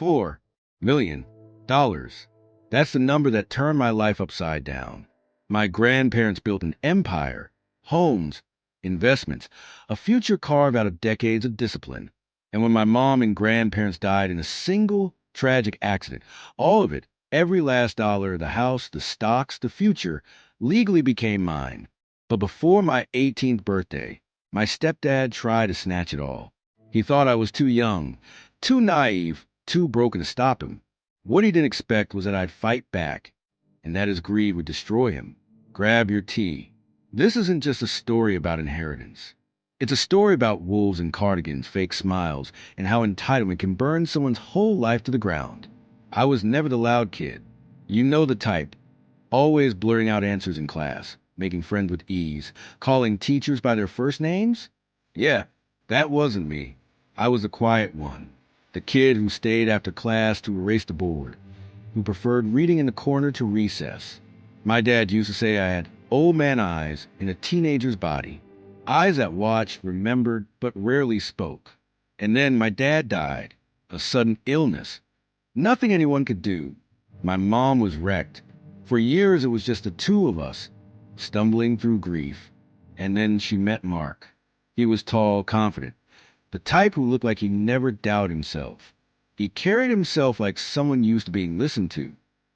$4 million. That's the number that turned my life upside down. My grandparents built an empire, homes, investments, a future carved out of decades of discipline. And when my mom and grandparents died in a single tragic accident, all of it, every last dollar, the house, the stocks, the future, legally became mine. But before my 18th birthday, my stepdad tried to snatch it all. He thought I was too young, too naive, too broken to stop him. What he didn't expect was that I'd fight back, and that his greed would destroy him. Grab your tea. This isn't just a story about inheritance. It's a story about wolves and cardigans, fake smiles, and how entitlement can burn someone's whole life to the ground. I was never the loud kid. You know the type. Always blurting out answers in class, making friends with ease, calling teachers by their first names? Yeah, that wasn't me. I was the quiet one. The kid who stayed after class to erase the board, who preferred reading in the corner to recess. My dad used to say I had old man eyes in a teenager's body. Eyes that watched, remembered, but rarely spoke. And then my dad died. A sudden illness. Nothing anyone could do. My mom was wrecked. For years it was just the two of us, stumbling through grief. And then she met Mark. He was tall, confident, the type who looked like he never doubted himself. He carried himself like someone used to being listened to.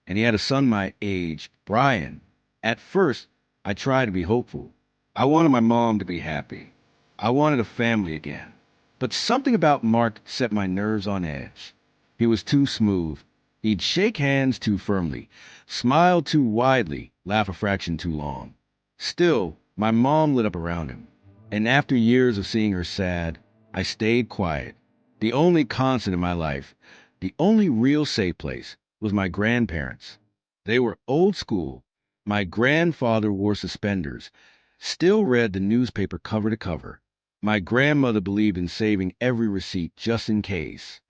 And he had a son my age, Brian. At first, I tried to be hopeful. I wanted my mom to be happy. I wanted a family again. But something about Mark set my nerves on edge. He was too smooth. He'd shake hands too firmly, smile too widely, laugh a fraction too long. Still, my mom lit up around him. And after years of seeing her sad, I stayed quiet. The only constant in my life, the only real safe place, was my grandparents. They were old school. My grandfather wore suspenders, still read the newspaper cover to cover. My grandmother believed in saving every receipt just in case.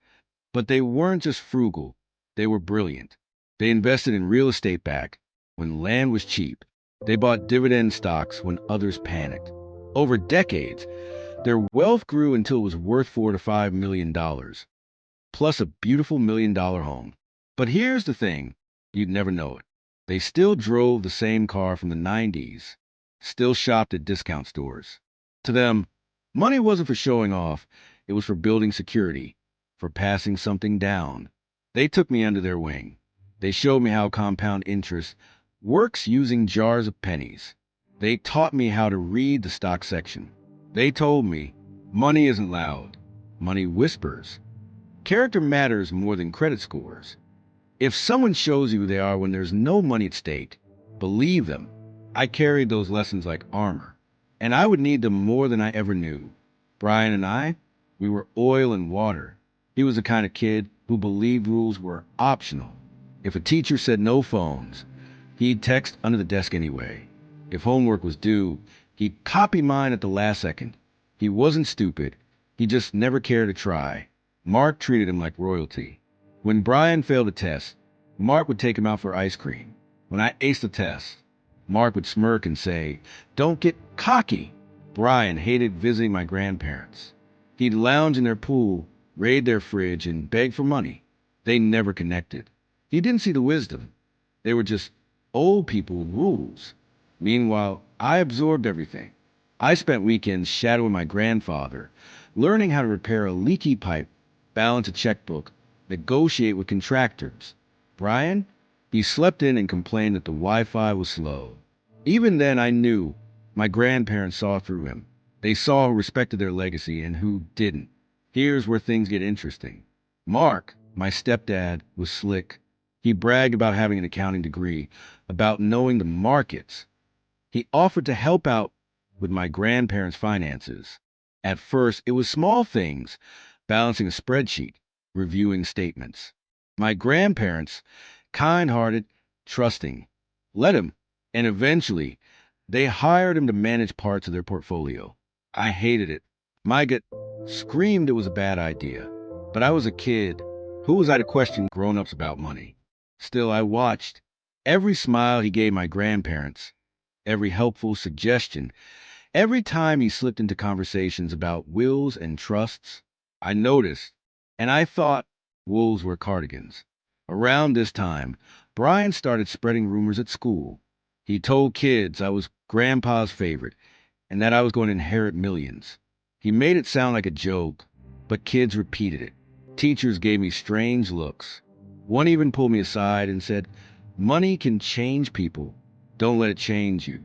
But they weren't just frugal, they were brilliant. They invested in real estate back when land was cheap. They bought dividend stocks when others panicked. Over decades, their wealth grew until it was worth $4 to $5 million, plus a beautiful $1 million home. But here's the thing, you'd never know it. They still drove the same car from the 90s, still shopped at discount stores. To them, money wasn't for showing off, it was for building security, for passing something down. They took me under their wing. They showed me how compound interest works using jars of pennies. They taught me how to read the stock section. They told me, money isn't loud, money whispers. Character matters more than credit scores. If someone shows you who they are when there's no money at stake, believe them. I carried those lessons like armor, and I would need them more than I ever knew. Brian and I, we were oil and water. He was the kind of kid who believed rules were optional. If a teacher said no phones, he'd text under the desk anyway. If homework was due, he'd copy mine at the last second. He wasn't stupid. He just never cared to try. Mark treated him like royalty. When Brian failed a test, Mark would take him out for ice cream. When I aced a test, Mark would smirk and say, "Don't get cocky." Brian hated visiting my grandparents. He'd lounge in their pool, raid their fridge, and beg for money. They never connected. He didn't see the wisdom. They were just old people with rules. Meanwhile, I absorbed everything. I spent weekends shadowing my grandfather, learning how to repair a leaky pipe, balance a checkbook, negotiate with contractors. Brian? He slept in and complained that the Wi-Fi was slow. Even then I knew my grandparents saw through him. They saw who respected their legacy and who didn't. Here's where things get interesting. Mark, my stepdad, was slick. He bragged about having an accounting degree, about knowing the markets. He offered to help out with my grandparents' finances. At first, it was small things, balancing a spreadsheet, reviewing statements. My grandparents, kind-hearted, trusting, let him, and eventually, they hired him to manage parts of their portfolio. I hated it. My gut screamed it was a bad idea. But I was a kid. Who was I to question grown-ups about money? Still, I watched. Every smile he gave my grandparents, every helpful suggestion, every time he slipped into conversations about wills and trusts, I noticed. And I thought, wolves wear cardigans. Around this time, Brian started spreading rumors at school. He told kids I was grandpa's favorite and that I was going to inherit millions. He made it sound like a joke, but kids repeated it. Teachers gave me strange looks. One even pulled me aside and said, "Money can change people. Don't let it change you."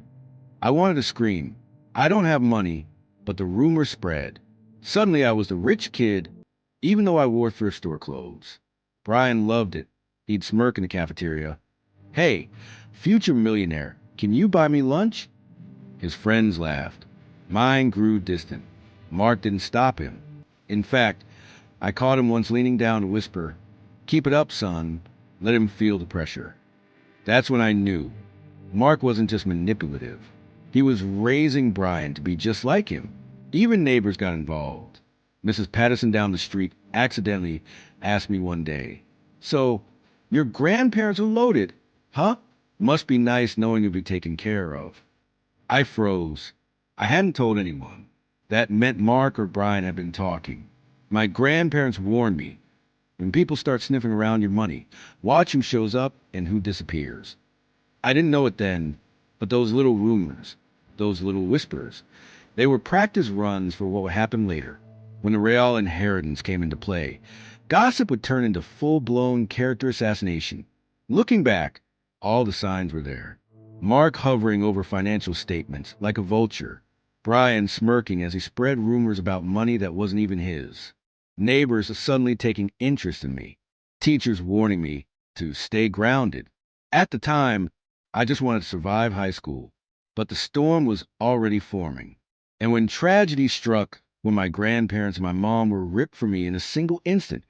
I wanted to scream, "I don't have money," but the rumor spread. Suddenly I was the rich kid, even though I wore thrift store clothes. Brian loved it. He'd smirk in the cafeteria. "Hey, future millionaire, can you buy me lunch?" His friends laughed. Mine grew distant. Mark didn't stop him. In fact, I caught him once leaning down to whisper, "Keep it up, son." Let him feel the pressure. That's when I knew. Mark wasn't just manipulative. He was raising Brian to be just like him. Even neighbors got involved. Mrs. Patterson down the street accidentally asked me one day, "So, your grandparents are loaded, huh? Must be nice knowing you'll be taken care of." I froze. I hadn't told anyone. That meant Mark or Brian had been talking. My grandparents warned me, when people start sniffing around your money, watch who shows up and who disappears. I didn't know it then, but those little rumors, those little whispers, they were practice runs for what would happen later. When the real inheritance came into play, gossip would turn into full-blown character assassination. Looking back, all the signs were there. Mark hovering over financial statements like a vulture. Brian smirking as he spread rumors about money that wasn't even his. Neighbors suddenly taking interest in me. Teachers warning me to stay grounded. At the time, I just wanted to survive high school. But the storm was already forming. And when tragedy struck, when my grandparents and my mom were ripped from me in a single instant,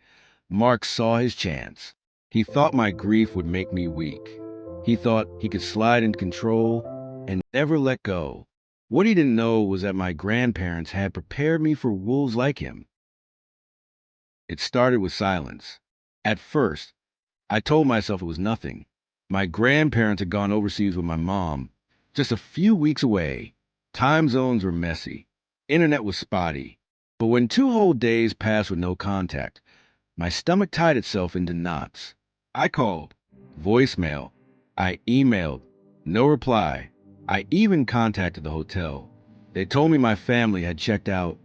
Mark saw his chance. He thought my grief would make me weak. He thought he could slide into control and never let go. What he didn't know was that my grandparents had prepared me for wolves like him. It started with silence. At first, I told myself it was nothing. My grandparents had gone overseas with my mom, just a few weeks away. Time zones were messy. Internet was spotty. But when 2 whole days passed with no contact, my stomach tied itself into knots. I called. Voicemail. I emailed. No reply. I even contacted the hotel. They told me my family had checked out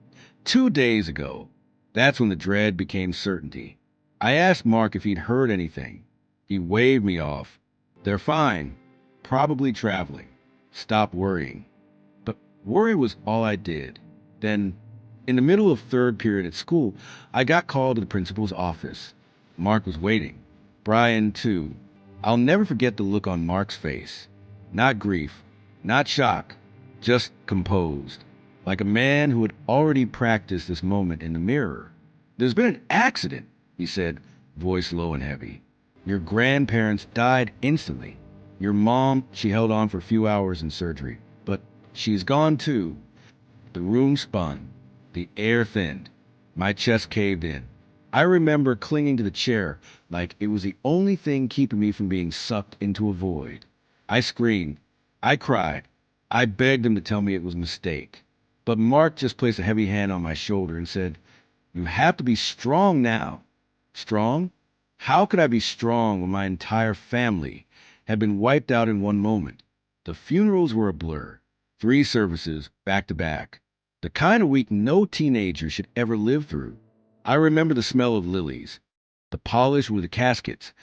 2 days ago. That's when the dread became certainty. I asked Mark if he'd heard anything. He waved me off. "They're fine. Probably traveling. Stop worrying." But worry was all I did. Then, in the middle of third period at school, I got called to the principal's office. Mark was waiting. Brian, too. I'll never forget the look on Mark's face. Not grief, not shock, just composed. Like a man who had already practiced this moment in the mirror. "There's been an accident," he said, voice low and heavy. "Your grandparents died instantly. Your mom, she held on for a few hours in surgery, but she's gone too." The room spun. The air thinned. My chest caved in. I remember clinging to the chair like it was the only thing keeping me from being sucked into a void. I screamed. I cried. I begged him to tell me it was a mistake. But Mark just placed a heavy hand on my shoulder and said, "You have to be strong now." Strong? How could I be strong when my entire family had been wiped out in one moment? The funerals were a blur. 3 services, back to back. The kind of week no teenager should ever live through. I remember the smell of lilies, the polish with the caskets,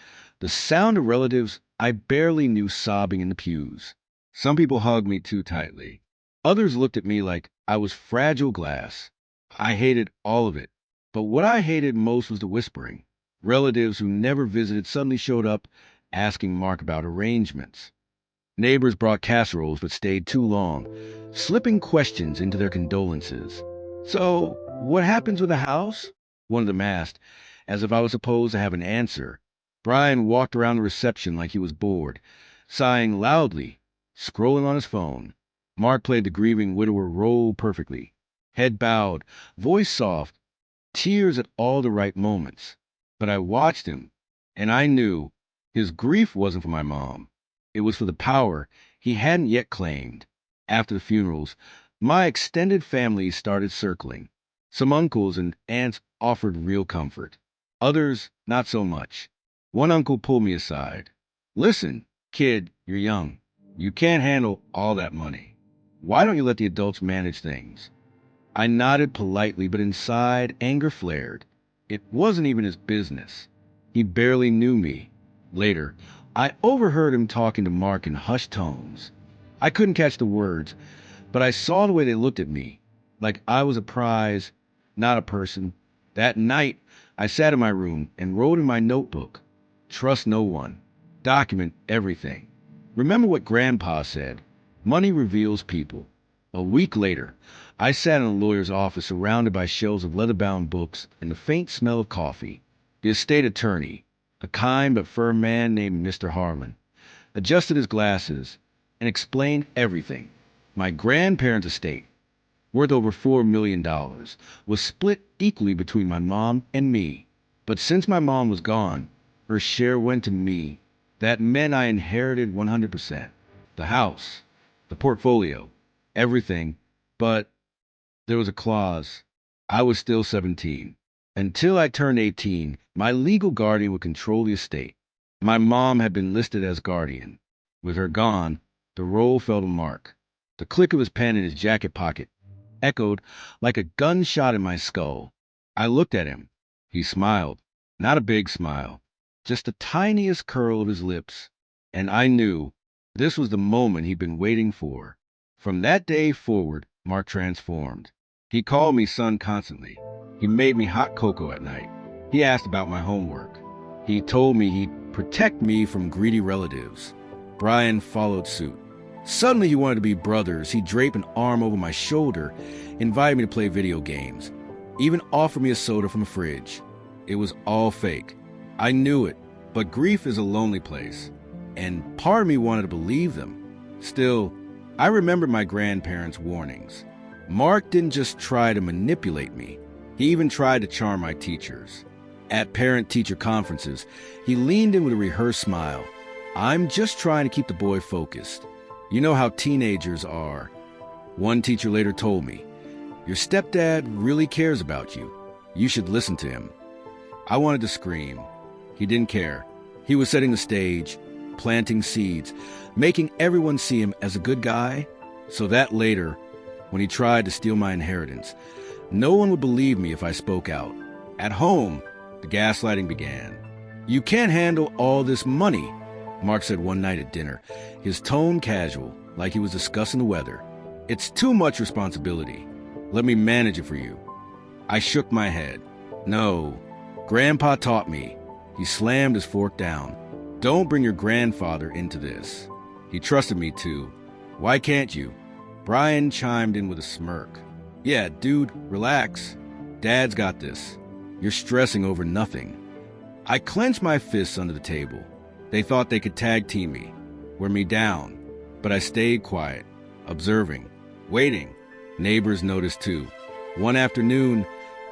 the sound of relatives I barely knew sobbing in the pews. Some people hugged me too tightly. Others looked at me like I was fragile glass. I hated all of it. But what I hated most was the whispering. Relatives who never visited suddenly showed up asking Mark about arrangements. Neighbors brought casseroles but stayed too long, slipping questions into their condolences. "So, what happens with the house?" one of them asked, as if I was supposed to have an answer. Brian walked around the reception like he was bored, sighing loudly, scrolling on his phone. Mark played the grieving widower role perfectly. Head bowed, voice soft, tears at all the right moments. But I watched him, and I knew his grief wasn't for my mom. It was for the power he hadn't yet claimed. After the funerals, my extended family started circling. Some uncles and aunts offered real comfort. Others, not so much. One uncle pulled me aside. Listen, kid, you're young. You can't handle all that money. Why don't you let the adults manage things? I nodded politely, but inside, anger flared. It wasn't even his business. He barely knew me. Later, I overheard him talking to Mark in hushed tones. I couldn't catch the words, but I saw the way they looked at me, like I was a prize, not a person. That night, I sat in my room and wrote in my notebook, trust no one, document everything. Remember what Grandpa said, money reveals people. A week later, I sat in a lawyer's office surrounded by shelves of leather-bound books and the faint smell of coffee. The estate attorney, a kind but firm man named Mr. Harlan, adjusted his glasses and explained everything. My grandparents' estate, worth over $4 million, was split equally between my mom and me. But since my mom was gone, her share went to me. That meant I inherited 100%. The house, the portfolio, everything, but there was a clause. I was still 17. Until I turned 18, my legal guardian would control the estate. My mom had been listed as guardian. With her gone, the role fell to Mark. The click of his pen in his jacket pocket echoed like a gunshot in my skull. I looked at him. He smiled. Not a big smile, just the tiniest curl of his lips. And I knew this was the moment he'd been waiting for. From that day forward, Mark transformed. He called me son constantly. He made me hot cocoa at night. He asked about my homework. He told me he'd protect me from greedy relatives. Brian followed suit. Suddenly he wanted to be brothers. He'd drape an arm over my shoulder, invite me to play video games, even offer me a soda from the fridge. It was all fake. I knew it, but grief is a lonely place, and part of me wanted to believe them. Still, I remembered my grandparents' warnings. Mark didn't just try to manipulate me. He even tried to charm my teachers. At parent-teacher conferences, he leaned in with a rehearsed smile. I'm just trying to keep the boy focused. You know how teenagers are. One teacher later told me, your stepdad really cares about you. You should listen to him. I wanted to scream. He didn't care. He was setting the stage, planting seeds, making everyone see him as a good guy, so that later, when he tried to steal my inheritance, no one would believe me if I spoke out. At home, the gaslighting began. You can't handle all this money, Mark said one night at dinner, his tone casual, like he was discussing the weather. It's too much responsibility. Let me manage it for you. I shook my head. No. Grandpa taught me. He slammed his fork down. Don't bring your grandfather into this. He trusted me too. Why can't you? Brian chimed in with a smirk. Yeah, dude, relax. Dad's got this. You're stressing over nothing. I clenched my fists under the table. They thought they could tag team me, wear me down. But I stayed quiet, observing, waiting. Neighbors noticed too. One afternoon,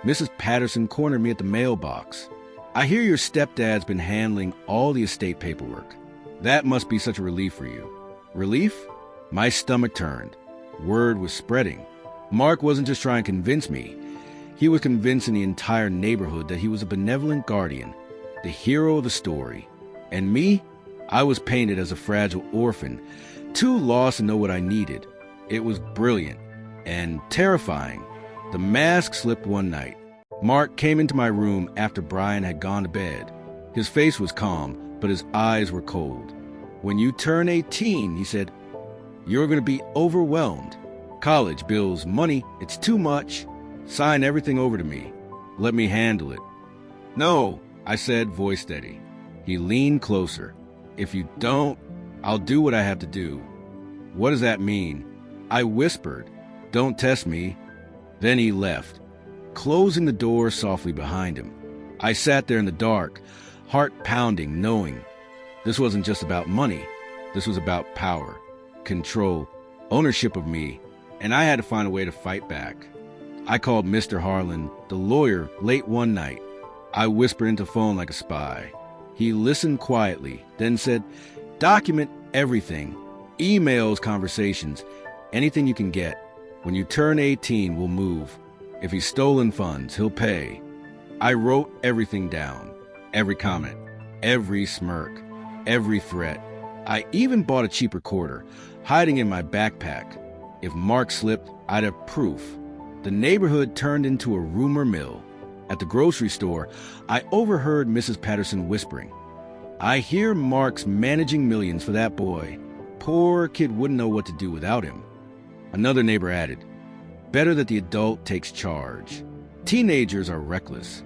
Mrs. Patterson cornered me at the mailbox. I hear your stepdad's been handling all the estate paperwork. That must be such a relief for you. Relief? My stomach turned. Word was spreading. Mark wasn't just trying to convince me. He was convincing the entire neighborhood that he was a benevolent guardian, the hero of the story. And me? I was painted as a fragile orphan, too lost to know what I needed. It was brilliant and terrifying. The mask slipped one night. Mark came into my room after Brian had gone to bed. His face was calm, but his eyes were cold. When you turn 18, he said, you're going to be overwhelmed. College, bills, money, it's too much. Sign everything over to me. Let me handle it. No, I said, voice steady. He leaned closer. If you don't, I'll do what I have to do. What does that mean? I whispered, don't test me. Then he left, closing the door softly behind him. I sat there in the dark, heart pounding, knowing this wasn't just about money. This was about power, control, ownership of me, and I had to find a way to fight back. I called Mr. Harlan, the lawyer, late one night. I whispered into the phone like a spy. He listened quietly, then said, document everything, emails, conversations, anything you can get. When you turn 18, we'll move. If he's stolen funds, he'll pay. I wrote everything down. Every comment, every smirk, every threat. I even bought a cheap recorder, hiding in my backpack. If Mark slipped, I'd have proof. The neighborhood turned into a rumor mill. At the grocery store, I overheard Mrs. Patterson whispering, "I hear Mark's managing millions for that boy. Poor kid wouldn't know what to do without him." Another neighbor added, "Better that the adult takes charge. Teenagers are reckless."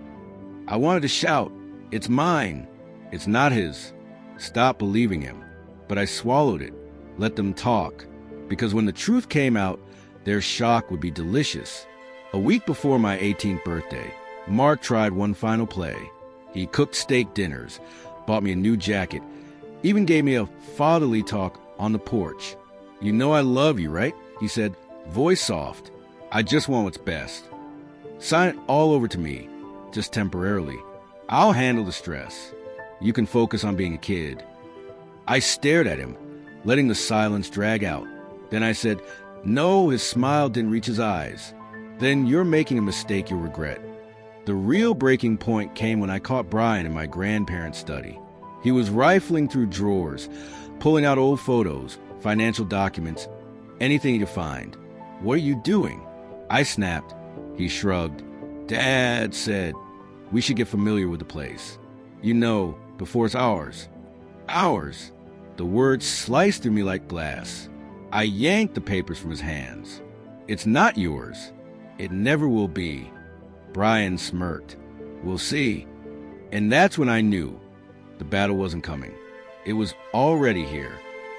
I wanted to shout, "It's mine. It's not his. Stop believing him." But I swallowed it, let them talk, because when the truth came out, their shock would be delicious. A week before my 18th birthday, Mark tried one final play. He cooked steak dinners, bought me a new jacket, even gave me a fatherly talk on the porch. "You know I love you, right?" he said, voice soft. "I just want what's best. Sign it all over to me, just temporarily. I'll handle the stress. You can focus on being a kid." I stared at him, letting the silence drag out. Then I said, "No," his smile didn't reach his eyes. "Then you're making a mistake you'll regret." The real breaking point came when I caught Brian in my grandparents' study. He was rifling through drawers, pulling out old photos, financial documents, anything he could find. "What are you doing?" I snapped. He shrugged. "Dad said we should get familiar with the place. You know, before it's ours." Ours? The words sliced through me like glass. I yanked the papers from his hands. "It's not yours. It never will be." Brian smirked. "We'll see." And that's when I knew the battle wasn't coming. It was already here.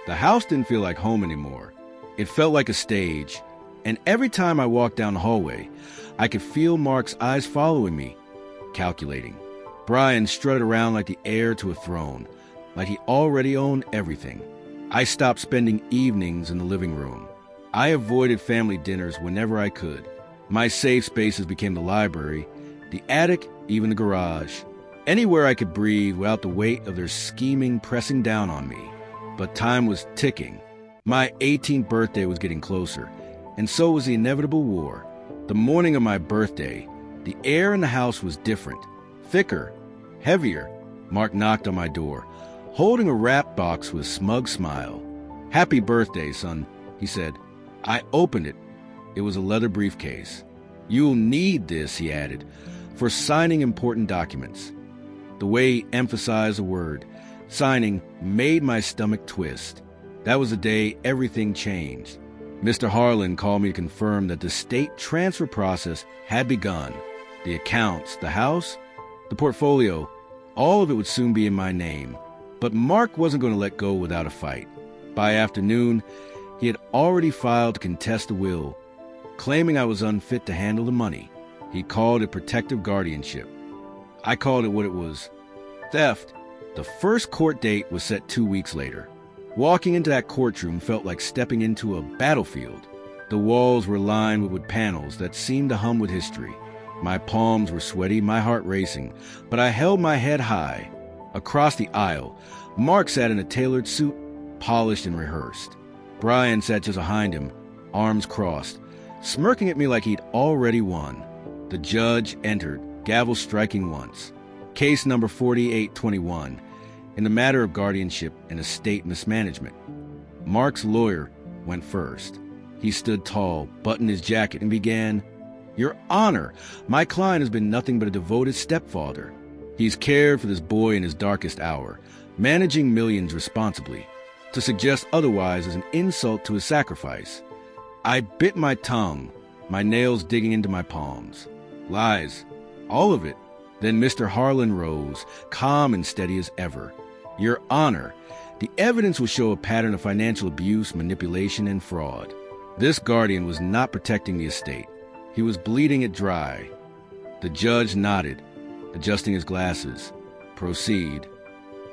The house didn't feel like home anymore. It felt like a stage. And every time I walked down the hallway, I could feel Mark's eyes following me, calculating. Brian strutted around like the heir to a throne, like he already owned everything. I stopped spending evenings in the living room. I avoided family dinners whenever I could. My safe spaces became the library, the attic, even the garage. Anywhere I could breathe without the weight of their scheming pressing down on me. But time was ticking. My 18th birthday was getting closer, and so was the inevitable war. The morning of my birthday, the air in the house was different, thicker, heavier. Mark knocked on my door, holding a wrap box with a smug smile. "Happy birthday, son," he said. I opened it. It was a leather briefcase. "You'll need this," he added, "for signing important documents." The way he emphasized the word, signing, made my stomach twist. That was the day everything changed. Mr. Harlan called me to confirm that the state transfer process had begun. The accounts, the house, the portfolio, all of it would soon be in my name. But Mark wasn't going to let go without a fight. By afternoon, he had already filed to contest the will, claiming I was unfit to handle the money. He called it protective guardianship. I called it what it was: theft. The first court date was set 2 weeks later. Walking into that courtroom felt like stepping into a battlefield. The walls were lined with wood panels that seemed to hum with history. My palms were sweaty, my heart racing, but I held my head high. Across the aisle, Mark sat in a tailored suit, polished and rehearsed. Brian sat just behind him, arms crossed, smirking at me like he'd already won. The judge entered, gavel striking once. Case number 4821, in the matter of guardianship and estate mismanagement. Mark's lawyer went first. He stood tall, buttoned his jacket, and began, "Your Honor, my client has been nothing but a devoted stepfather. He's cared for this boy in his darkest hour, managing millions responsibly. To suggest otherwise is an insult to his sacrifice." I bit my tongue, my nails digging into my palms. Lies. All of it. Then Mr. Harlan rose, calm and steady as ever. "Your Honor, the evidence will show a pattern of financial abuse, manipulation, and fraud. This guardian was not protecting the estate. He was bleeding it dry." The judge nodded, adjusting his glasses. "Proceed."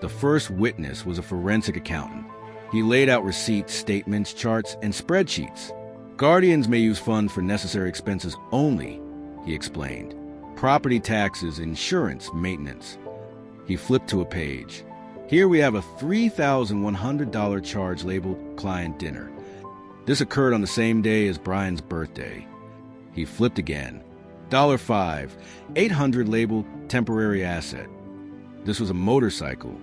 The first witness was a forensic accountant. He laid out receipts, statements, charts, and spreadsheets. "Guardians may use funds for necessary expenses only," he explained. "Property taxes, insurance, maintenance." He flipped to a page. "Here we have a $3,100 charge labeled client dinner. This occurred on the same day as Brian's birthday." He flipped again. $5, 800 labeled temporary asset. This was a motorcycle.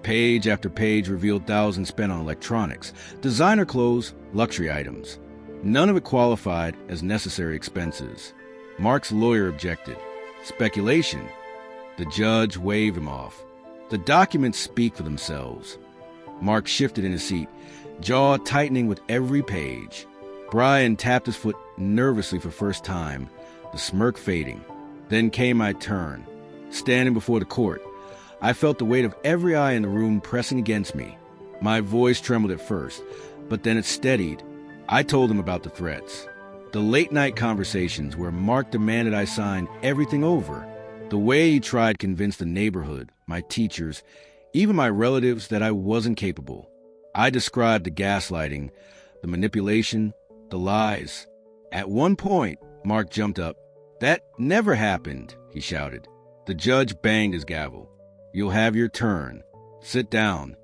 Page after page revealed thousands spent on electronics, designer clothes, luxury items. None of it qualified as necessary expenses. Mark's lawyer objected. Speculation. The judge waved him off. The documents speak for themselves. Mark shifted in his seat, jaw tightening with every page. Brian tapped his foot nervously for the first time, the smirk fading. Then came my turn. Standing before the court, I felt the weight of every eye in the room pressing against me. My voice trembled at first, but then it steadied. I told him about the threats. The late-night conversations where Mark demanded I sign everything over. The way he tried to convince the neighborhood, my teachers, even my relatives that I wasn't capable. I described the gaslighting, the manipulation, the lies. At one point, Mark jumped up. "That never happened," he shouted. The judge banged his gavel. "You'll have your turn. Sit down."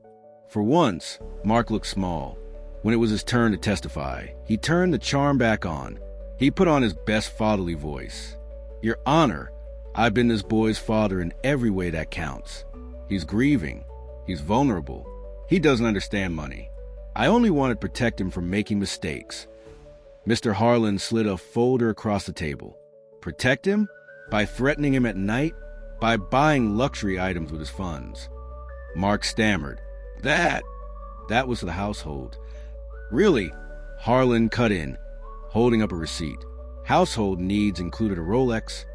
For once, Mark looked small. When it was his turn to testify, he turned the charm back on. He put on his best fatherly voice. "Your Honor, I've been this boy's father in every way that counts. He's grieving. He's vulnerable. He doesn't understand money. I only wanted to protect him from making mistakes." Mr. Harlan slid a folder across the table. Protect him? By threatening him at night? By buying luxury items with his funds? Mark stammered. That was the household. Really? Harlan cut in, holding up a receipt. Household needs included a Rolex.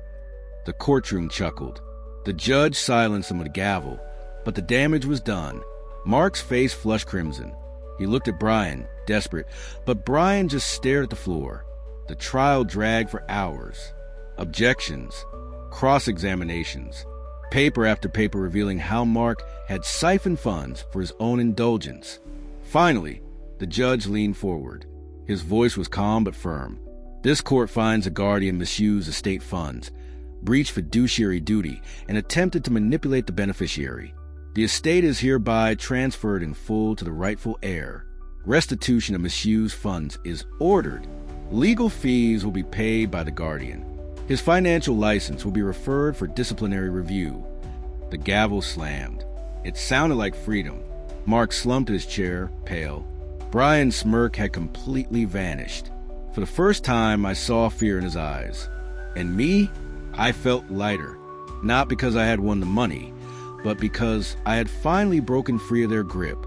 The courtroom chuckled. The judge silenced him with a gavel, but the damage was done. Mark's face flushed crimson. He looked at Brian, desperate, but Brian just stared at the floor. The trial dragged for hours. Objections, cross-examinations, paper after paper revealing how Mark had siphoned funds for his own indulgence. Finally, the judge leaned forward. His voice was calm but firm. This court finds a guardian misused estate funds, breached fiduciary duty, and attempted to manipulate the beneficiary. The estate is hereby transferred in full to the rightful heir. Restitution of misused funds is ordered. Legal fees will be paid by the guardian. His financial license will be referred for disciplinary review. The gavel slammed. It sounded like freedom. Mark slumped in his chair, pale. Brian's smirk had completely vanished. For the first time, I saw fear in his eyes. And me, I felt lighter. Not because I had won the money, but because I had finally broken free of their grip.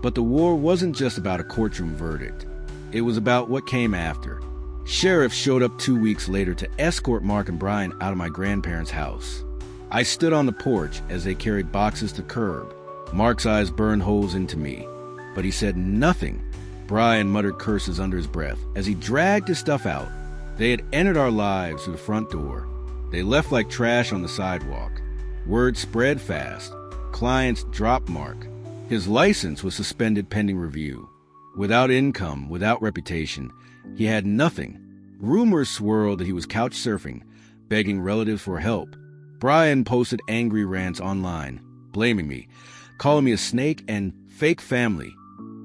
But the war wasn't just about a courtroom verdict. It was about what came after. Sheriffs showed up 2 weeks later to escort Mark and Brian out of my grandparents' house. I stood on the porch as they carried boxes to curb. Mark's eyes burned holes into me, but he said nothing. Brian muttered curses under his breath as he dragged his stuff out. They had entered our lives through the front door. They left like trash on the sidewalk. Word spread fast. Clients dropped Mark. His license was suspended pending review. Without income, without reputation, he had nothing. Rumors swirled that he was couch surfing, begging relatives for help. Brian posted angry rants online, blaming me, calling me a snake and fake family.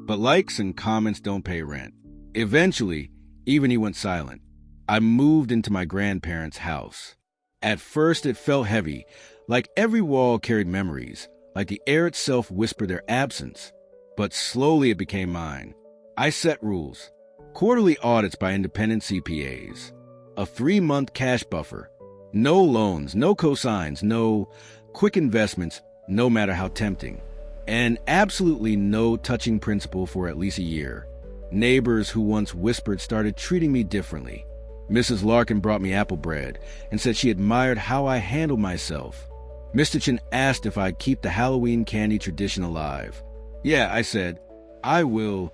But likes and comments don't pay rent. Eventually, even he went silent. I moved into my grandparents' house. At first it felt heavy, like every wall carried memories, like the air itself whispered their absence. But slowly it became mine. I set rules. Quarterly audits by independent CPAs. A 3-month cash buffer. No loans, no cosigns, no quick investments, no matter how tempting. And absolutely no touching principal for at least a year. Neighbors who once whispered started treating me differently. Mrs. Larkin brought me apple bread and said she admired how I handled myself. Mr. Chin asked if I'd keep the Halloween candy tradition alive. Yeah, I said, I will.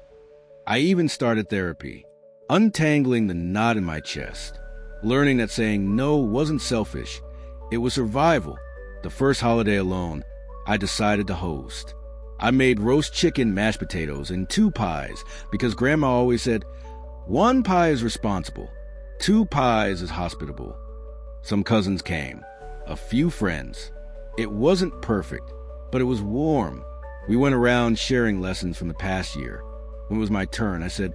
I even started therapy, untangling the knot in my chest, learning that saying no wasn't selfish, it was survival. The first holiday alone, I decided to host. I made roast chicken, mashed potatoes, and 2 pies because Grandma always said, 1 pie is responsible, 2 pies is hospitable. Some cousins came, a few friends. It wasn't perfect, but it was warm. We went around sharing lessons from the past year. When it was my turn, I said,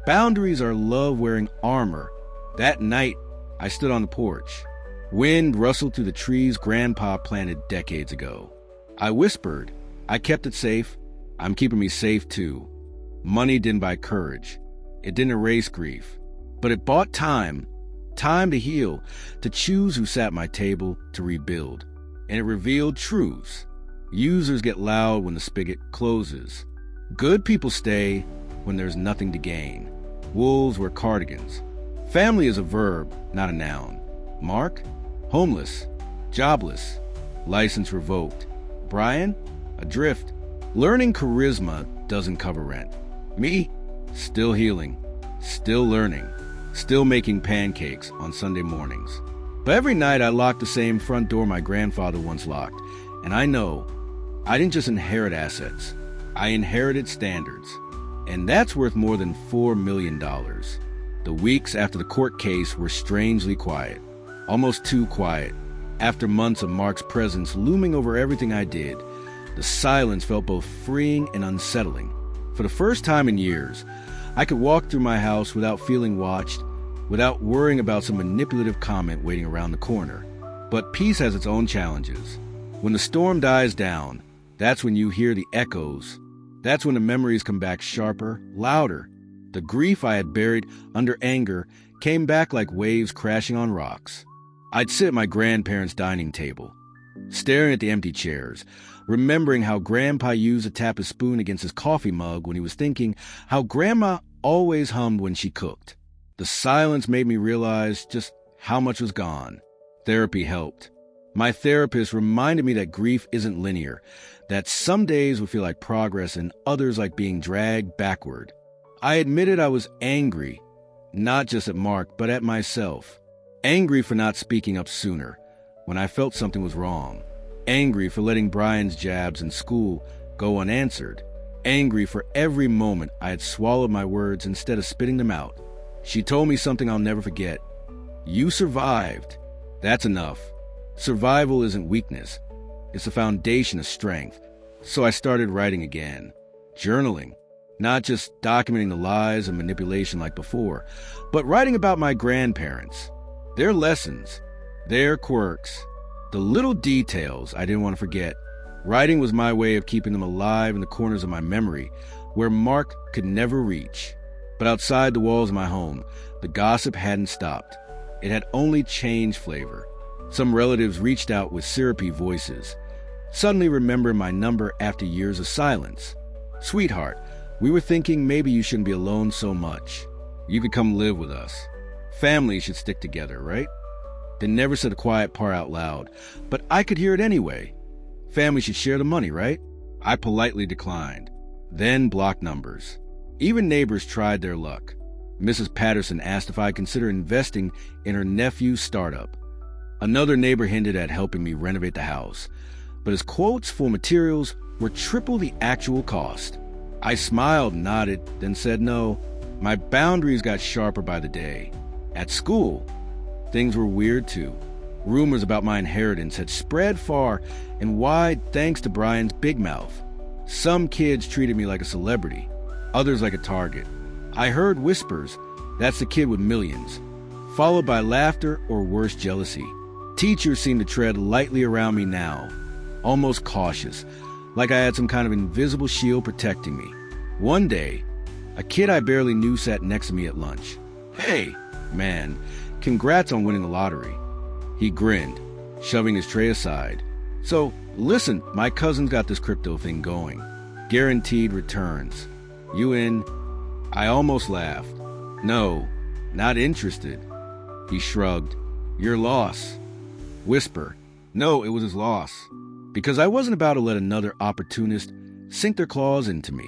boundaries are love wearing armor. That night, I stood on the porch. Wind rustled through the trees Grandpa planted decades ago. I whispered, I kept it safe. I'm keeping me safe too. Money didn't buy courage. It didn't erase grief. But it bought time. Time to heal, to choose who sat at my table, to rebuild. And it revealed truths. Users get loud when the spigot closes. Good people stay when there's nothing to gain. Wolves wear cardigans. Family is a verb, not a noun. Mark? Homeless. Jobless. License revoked. Brian? Adrift. Learning charisma doesn't cover rent. Me? Still healing. Still learning. Still making pancakes on Sunday mornings. But every night I lock the same front door my grandfather once locked. And I know I didn't just inherit assets. I inherited standards. And that's worth more than $4 million. The weeks after the court case were strangely quiet. Almost too quiet. After months of Mark's presence looming over everything I did, the silence felt both freeing and unsettling. For the first time in years, I could walk through my house without feeling watched, without worrying about some manipulative comment waiting around the corner. But peace has its own challenges. When the storm dies down, that's when you hear the echoes. That's when the memories come back sharper, louder. The grief I had buried under anger came back like waves crashing on rocks. I'd sit at my grandparents' dining table, staring at the empty chairs, remembering how Grandpa used to tap his spoon against his coffee mug when he was thinking, how Grandma always hummed when she cooked. The silence made me realize just how much was gone. Therapy helped. My therapist reminded me that grief isn't linear, that some days will feel like progress and others like being dragged backward. I admitted I was angry, not just at Mark, but at myself. Angry for not speaking up sooner, when I felt something was wrong. Angry for letting Brian's jabs in school go unanswered. Angry for every moment I had swallowed my words instead of spitting them out. She told me something I'll never forget. You survived. That's enough. Survival isn't weakness. It's the foundation of strength. So I started writing again. Journaling. Not just documenting the lies and manipulation like before, but writing about my grandparents. Their lessons. Their quirks. The little details I didn't want to forget. Writing was my way of keeping them alive in the corners of my memory, where Mark could never reach. But outside the walls of my home, the gossip hadn't stopped. It had only changed flavor. Some relatives reached out with syrupy voices, suddenly remembering my number after years of silence. Sweetheart, we were thinking maybe you shouldn't be alone so much. You could come live with us. Families should stick together, right? They never said the quiet part out loud, but I could hear it anyway. Families should share the money, right? I politely declined, then blocked numbers. Even neighbors tried their luck. Mrs. Patterson asked if I'd consider investing in her nephew's startup. Another neighbor hinted at helping me renovate the house, but his quotes for materials were triple the actual cost. I smiled, nodded, then said no. My boundaries got sharper by the day. At school, things were weird too. Rumors about my inheritance had spread far and wide thanks to Brian's big mouth. Some kids treated me like a celebrity, others like a target. I heard whispers, "That's the kid with millions," followed by laughter or worse, jealousy. Teachers seemed to tread lightly around me now, almost cautious, like I had some kind of invisible shield protecting me. One day, a kid I barely knew sat next to me at lunch. "Hey, man, congrats on winning the lottery." He grinned, shoving his tray aside. "So, listen, my cousin's got this crypto thing going. Guaranteed returns. You in?" I almost laughed. "No, not interested." He shrugged. "Your loss." Whisper. No, it was his loss. Because I wasn't about to let another opportunist sink their claws into me.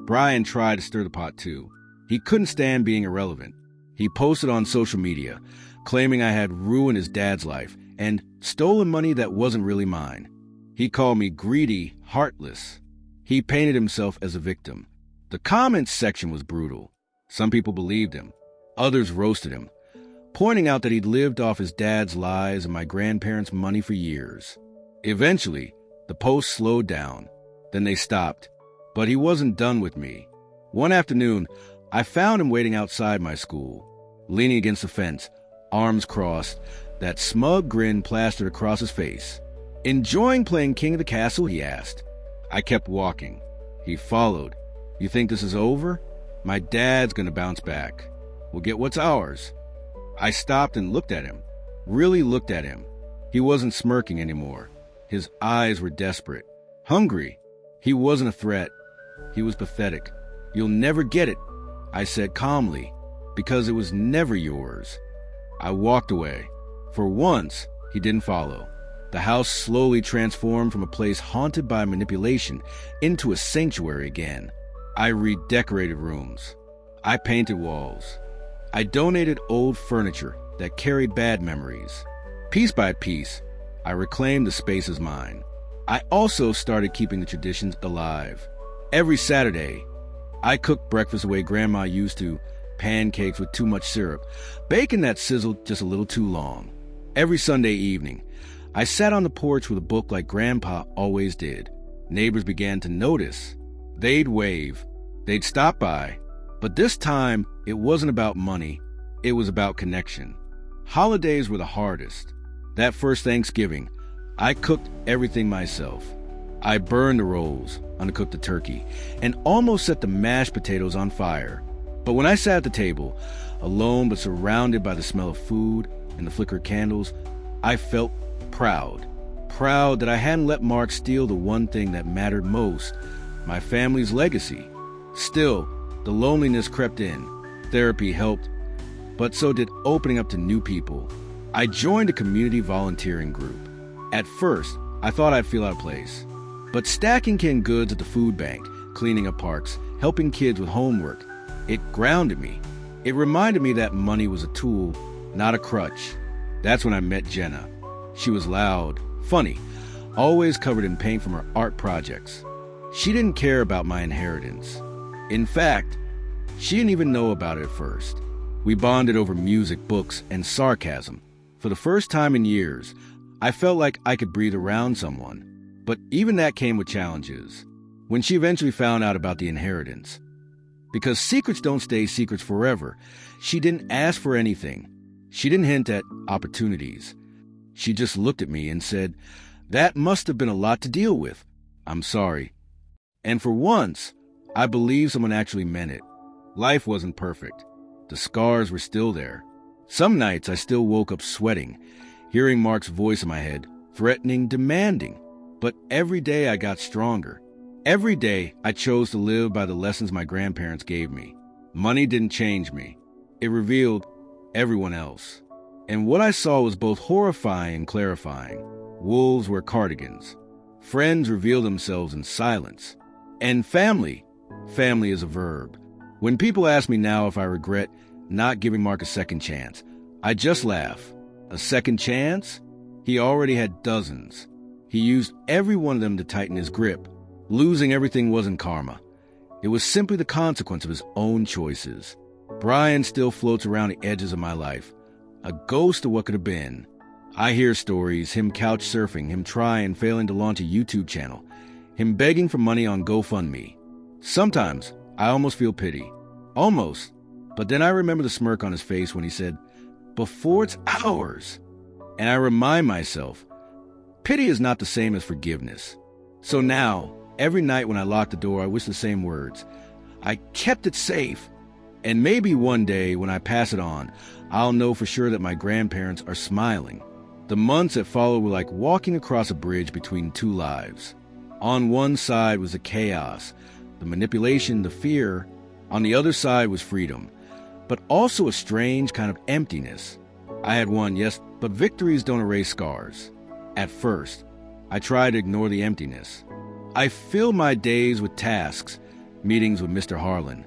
Brian tried to stir the pot too. He couldn't stand being irrelevant. He posted on social media, claiming I had ruined his dad's life and stolen money that wasn't really mine. He called me greedy, heartless. He painted himself as a victim. The comments section was brutal. Some people believed him. Others roasted him, pointing out that he'd lived off his dad's lies and my grandparents' money for years. Eventually, the posts slowed down. Then they stopped. But he wasn't done with me. One afternoon, I found him waiting outside my school, leaning against the fence, arms crossed, that smug grin plastered across his face. "Enjoying playing King of the Castle?" he asked. I kept walking. He followed. "You think this is over? My dad's gonna bounce back. We'll get what's ours." I stopped and looked at him. Really looked at him. He wasn't smirking anymore. His eyes were desperate. Hungry. He wasn't a threat. He was pathetic. "You'll never get it," I said calmly, "because it was never yours." I walked away. For once, he didn't follow. The house slowly transformed from a place haunted by manipulation into a sanctuary again. I redecorated rooms. I painted walls. I donated old furniture that carried bad memories. Piece by piece, I reclaimed the space as mine. I also started keeping the traditions alive. Every Saturday, I cooked breakfast the way Grandma used to, pancakes with too much syrup, bacon that sizzled just a little too long. Every Sunday evening, I sat on the porch with a book like Grandpa always did. Neighbors began to notice. They'd wave. They'd stop by. But this time, it wasn't about money. It was about connection. Holidays were the hardest. That first Thanksgiving, I cooked everything myself. I burned the rolls, undercooked the turkey, and almost set the mashed potatoes on fire. But when I sat at the table, alone but surrounded by the smell of food and the flickered candles, I felt proud. Proud that I hadn't let Mark steal the one thing that mattered most, my family's legacy. Still, the loneliness crept in. Therapy helped, but so did opening up to new people. I joined a community volunteering group. At first, I thought I'd feel out of place. But stacking canned goods at the food bank, cleaning up parks, helping kids with homework, it grounded me. It reminded me that money was a tool, not a crutch. That's when I met Jenna. She was loud, funny, always covered in paint from her art projects. She didn't care about my inheritance. In fact, she didn't even know about it at first. We bonded over music, books, and sarcasm. For the first time in years, I felt like I could breathe around someone. But even that came with challenges. When she eventually found out about the inheritance. Because secrets don't stay secrets forever, she didn't ask for anything. She didn't hint at opportunities. She just looked at me and said, "That must have been a lot to deal with. I'm sorry." And for once, I believed someone actually meant it. Life wasn't perfect. The scars were still there. Some nights I still woke up sweating, hearing Mark's voice in my head, threatening, demanding. But every day I got stronger. Every day I chose to live by the lessons my grandparents gave me. Money didn't change me. It revealed everyone else. And what I saw was both horrifying and clarifying. Wolves wear cardigans. Friends reveal themselves in silence. And family is a verb. When people ask me now if I regret not giving Mark a second chance, I just laugh. A second chance? He already had dozens. He used every one of them to tighten his grip. Losing everything wasn't karma. It was simply the consequence of his own choices. Brian still floats around the edges of my life, a ghost of what could have been. I hear stories, him couch surfing, him trying and failing to launch a YouTube channel, him begging for money on GoFundMe. Sometimes I almost feel pity. Almost. But then I remember the smirk on his face when he said, "Before it's ours." And I remind myself, pity is not the same as forgiveness. So now, every night when I lock the door, I wish the same words. I kept it safe. And maybe one day, when I pass it on, I'll know for sure that my grandparents are smiling. The months that followed were like walking across a bridge between two lives. On one side was the chaos, the manipulation, the fear. On the other side was freedom, but also a strange kind of emptiness. I had won, yes, but victories don't erase scars. At first, I tried to ignore the emptiness. I filled my days with tasks, meetings with Mr. Harlan,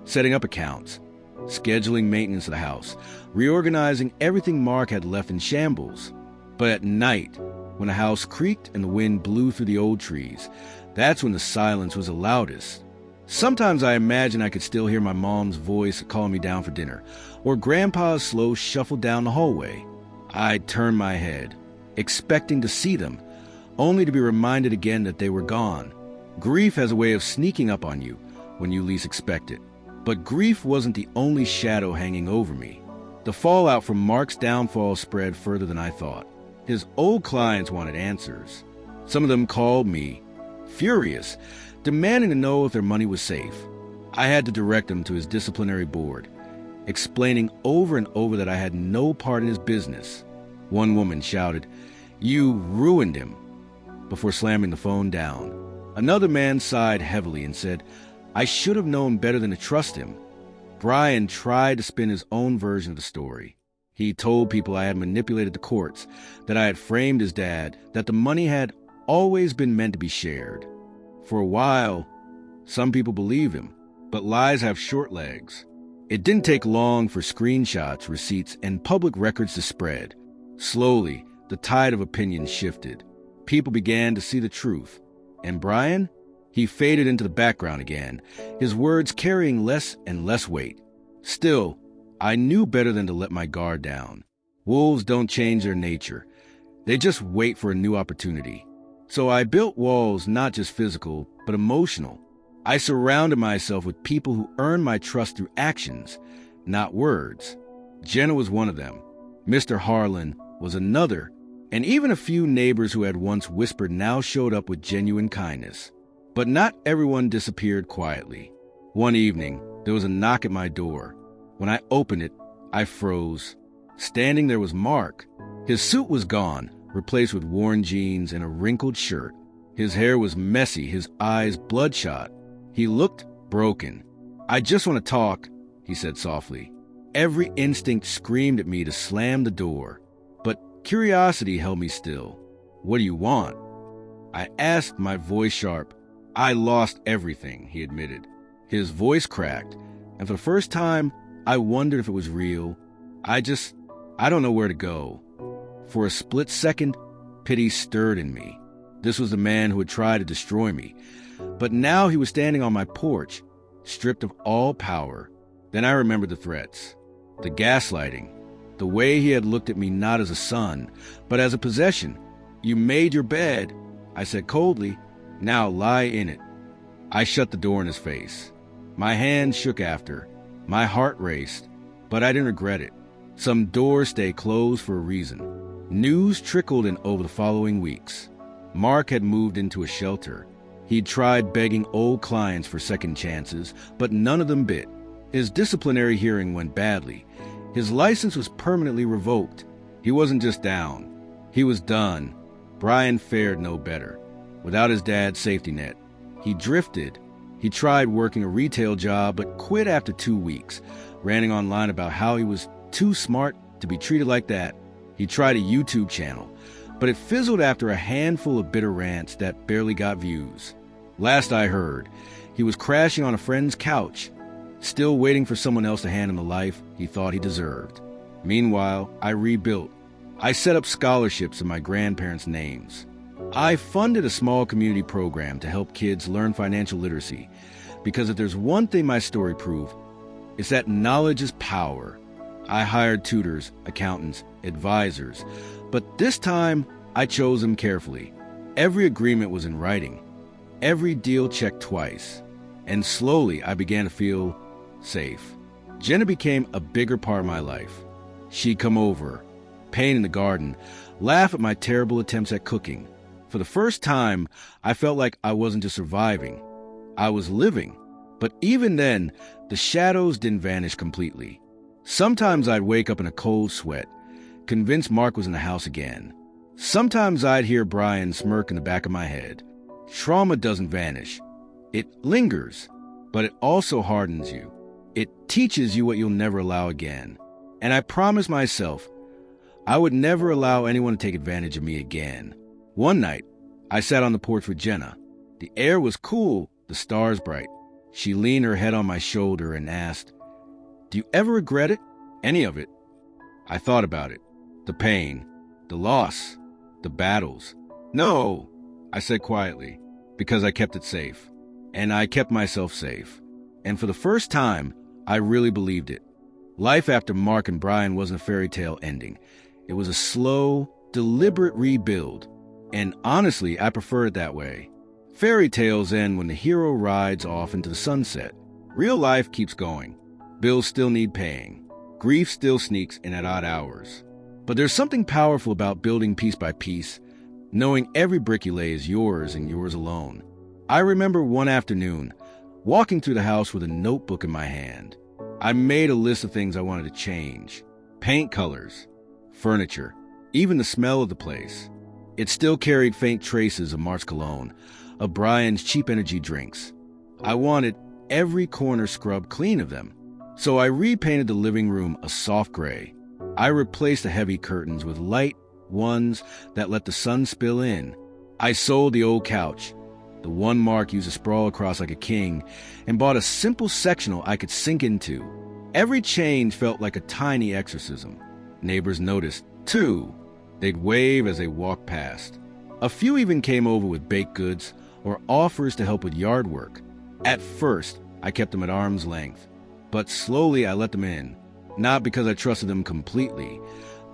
setting up accounts, scheduling maintenance of the house, reorganizing everything Mark had left in shambles. But at night, when the house creaked and the wind blew through the old trees, that's when the silence was the loudest. Sometimes I imagine I could still hear my mom's voice calling me down for dinner, or Grandpa's slow shuffle down the hallway. I'd turn my head, expecting to see them, only to be reminded again that they were gone. Grief has a way of sneaking up on you when you least expect it. But grief wasn't the only shadow hanging over me. The fallout from Mark's downfall spread further than I thought. His old clients wanted answers. Some of them called me, furious, demanding to know if their money was safe. I had to direct them to his disciplinary board, explaining over and over that I had no part in his business. One woman shouted, "You ruined him," before slamming the phone down. Another man sighed heavily and said, "I should have known better than to trust him." Brian tried to spin his own version of the story. He told people I had manipulated the courts, that I had framed his dad, that the money had always been meant to be shared. For a while, some people believed him, but lies have short legs. It didn't take long for screenshots, receipts, and public records to spread. Slowly, the tide of opinion shifted. People began to see the truth. And Brian? He faded into the background again, his words carrying less and less weight. Still, I knew better than to let my guard down. Wolves don't change their nature. They just wait for a new opportunity. So I built walls, not just physical, but emotional. I surrounded myself with people who earned my trust through actions, not words. Jenna was one of them. Mr. Harlan was another. And even a few neighbors who had once whispered now showed up with genuine kindness. But not everyone disappeared quietly. One evening, there was a knock at my door. When I opened it, I froze. Standing there was Mark. His suit was gone, replaced with worn jeans and a wrinkled shirt. His hair was messy, his eyes bloodshot. He looked broken. "I just want to talk," he said softly. Every instinct screamed at me to slam the door, but curiosity held me still. "What do you want?" I asked, my voice sharp. "I lost everything," he admitted. His voice cracked, and for the first time, I wondered if it was real. I don't know where to go. For a split second, pity stirred in me. This was the man who had tried to destroy me. But now he was standing on my porch, stripped of all power. Then I remembered the threats, the gaslighting, the way he had looked at me not as a son, but as a possession. "You made your bed," I said coldly. "Now lie in it." I shut the door in his face. My hand shook after. My heart raced, but I didn't regret it. Some doors stay closed for a reason. News trickled in over the following weeks. Mark had moved into a shelter. He'd tried begging old clients for second chances, but none of them bit. His disciplinary hearing went badly. His license was permanently revoked. He wasn't just down. He was done. Brian fared no better. Without his dad's safety net, he drifted. He tried working a retail job, but quit after 2 weeks, ranting online about how he was too smart to be treated like that. He tried a YouTube channel, but it fizzled after a handful of bitter rants that barely got views. Last I heard, he was crashing on a friend's couch, still waiting for someone else to hand him the life he thought he deserved. Meanwhile, I rebuilt. I set up scholarships in my grandparents' names. I funded a small community program to help kids learn financial literacy, because if there's one thing my story proved, it's that knowledge is power. I hired tutors, accountants, advisors, but this time I chose them carefully. Every agreement was in writing, every deal checked twice, and slowly I began to feel safe. Jenna became a bigger part of my life. She'd come over, paint in the garden, laugh at my terrible attempts at cooking. For the first time, I felt like I wasn't just surviving, I was living. But even then, the shadows didn't vanish completely. Sometimes I'd wake up in a cold sweat, convinced Mark was in the house again. Sometimes I'd hear Brian smirk in the back of my head. Trauma doesn't vanish. It lingers, but it also hardens you. It teaches you what you'll never allow again. And I promised myself I would never allow anyone to take advantage of me again. One night, I sat on the porch with Jenna. The air was cool, the stars bright. She leaned her head on my shoulder and asked, "Do you ever regret it? Any of it?" I thought about it. The pain, the loss, the battles. "No," I said quietly, because I kept it safe. And I kept myself safe. And for the first time, I really believed it. Life after Mark and Brian wasn't a fairy tale ending. It was a slow, deliberate rebuild. And honestly, I prefer it that way. Fairy tales end when the hero rides off into the sunset. Real life keeps going. Bills still need paying. Grief still sneaks in at odd hours. But there's something powerful about building piece by piece, knowing every brick you lay is yours and yours alone. I remember one afternoon, walking through the house with a notebook in my hand. I made a list of things I wanted to change. Paint colors, furniture, even the smell of the place. It still carried faint traces of Mark's cologne, of Brian's cheap energy drinks. I wanted every corner scrubbed clean of them. So I repainted the living room a soft gray. I replaced the heavy curtains with light ones that let the sun spill in. I sold the old couch, the one Mark used to sprawl across like a king, and bought a simple sectional I could sink into. Every change felt like a tiny exorcism. Neighbors noticed, too. They'd wave as they walked past. A few even came over with baked goods or offers to help with yard work. At first, I kept them at arm's length. But slowly I let them in, not because I trusted them completely,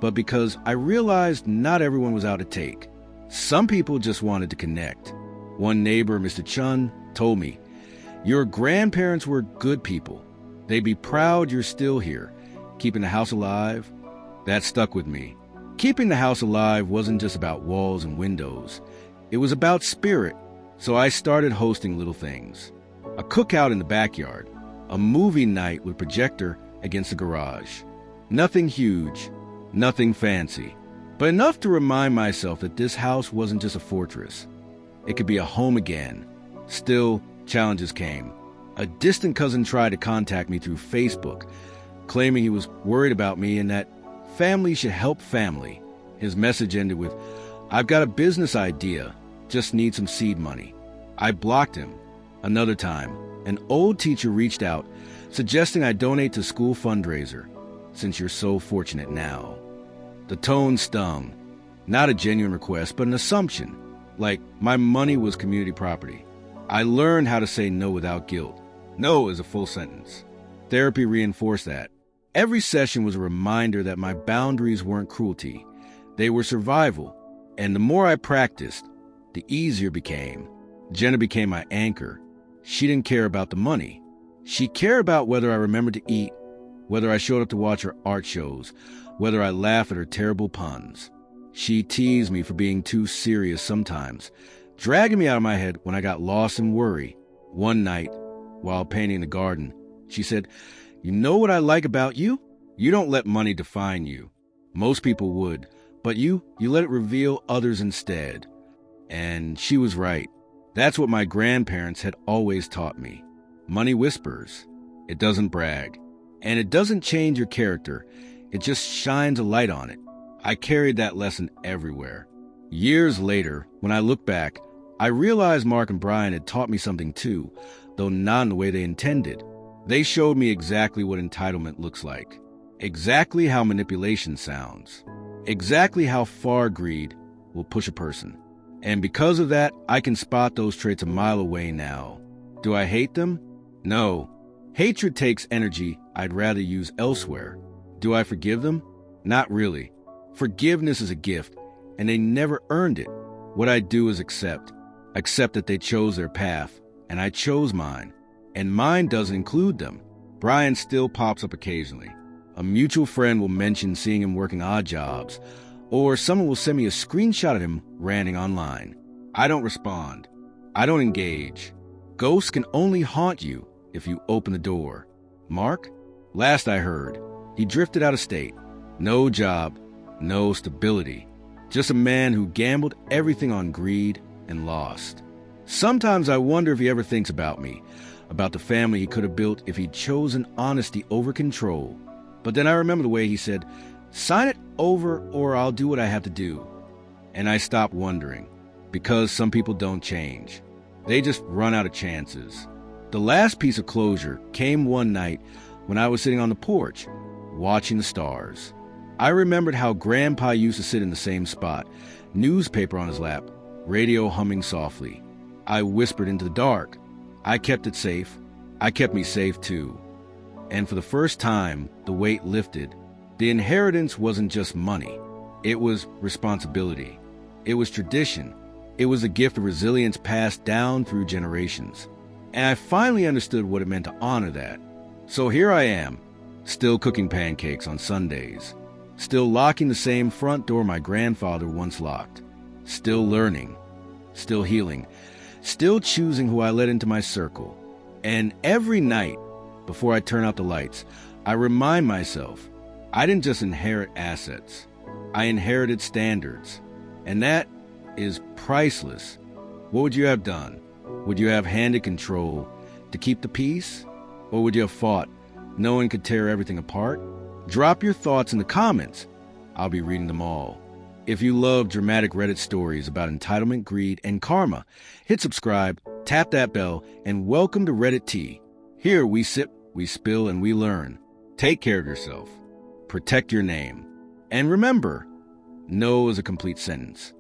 but because I realized not everyone was out to take. Some people just wanted to connect. One neighbor, Mr. Chun, told me, "Your grandparents were good people. They'd be proud you're still here, keeping the house alive." That stuck with me. Keeping the house alive wasn't just about walls and windows. It was about spirit. So I started hosting little things. A cookout in the backyard. A movie night with projector against the garage. Nothing huge, nothing fancy, but enough to remind myself that this house wasn't just a fortress. It could be a home again. Still, challenges came. A distant cousin tried to contact me through Facebook, claiming he was worried about me and that family should help family. His message ended with, "I've got a business idea, just need some seed money." I blocked him. Another time, an old teacher reached out, suggesting I donate to school fundraiser, since you're so fortunate now. The tone stung. Not a genuine request, but an assumption, like my money was community property. I learned how to say no without guilt. No is a full sentence. Therapy reinforced that. Every session was a reminder that my boundaries weren't cruelty. They were survival. And the more I practiced, the easier it became. Jenna became my anchor. She didn't care about the money. She cared about whether I remembered to eat, whether I showed up to watch her art shows, whether I laughed at her terrible puns. She teased me for being too serious sometimes, dragging me out of my head when I got lost in worry. One night, while painting the garden, she said, "You know what I like about you? You don't let money define you. Most people would, but you let it reveal others instead." And she was right. That's what my grandparents had always taught me. Money whispers. It doesn't brag. And it doesn't change your character. It just shines a light on it. I carried that lesson everywhere. Years later, when I look back, I realized Mark and Brian had taught me something too, though not in the way they intended. They showed me exactly what entitlement looks like. Exactly how manipulation sounds. Exactly how far greed will push a person. And because of that, I can spot those traits a mile away now. Do I hate them? No. Hatred takes energy I'd rather use elsewhere. Do I forgive them? Not really. Forgiveness is a gift, and they never earned it. What I do is accept. Accept that they chose their path, and I chose mine. And mine doesn't include them. Brian still pops up occasionally. A mutual friend will mention seeing him working odd jobs, or someone will send me a screenshot of him ranting online. I don't respond. I don't engage. Ghosts can only haunt you if you open the door. Mark? Last I heard, he drifted out of state. No job, no stability. Just a man who gambled everything on greed and lost. Sometimes I wonder if he ever thinks about me, about the family he could have built if he'd chosen honesty over control. But then I remember the way he said, "Sign it over or I'll do what I have to do." And I stopped wondering, because some people don't change. They just run out of chances. The last piece of closure came one night when I was sitting on the porch, watching the stars. I remembered how Grandpa used to sit in the same spot, newspaper on his lap, radio humming softly. I whispered into the dark. I kept it safe. I kept me safe too. And for the first time, the weight lifted. The inheritance wasn't just money. It was responsibility. It was tradition. It was a gift of resilience passed down through generations. And I finally understood what it meant to honor that. So here I am, Still cooking pancakes on Sundays. Still locking the same front door my grandfather once locked. Still learning. Still healing. Still choosing who I let into my circle. And every night, before I turn out the lights, I remind myself, I didn't just inherit assets. I inherited standards. And that is priceless. What would you have done? Would you have handed control to keep the peace? Or would you have fought? No one could tear everything apart? Drop your thoughts in the comments. I'll be reading them all. If you love dramatic Reddit stories about entitlement, greed, and karma, hit subscribe, tap that bell, and welcome to Reddit Tea. Here we sip, we spill, and we learn. Take care of yourself. Protect your name. And remember, no is a complete sentence.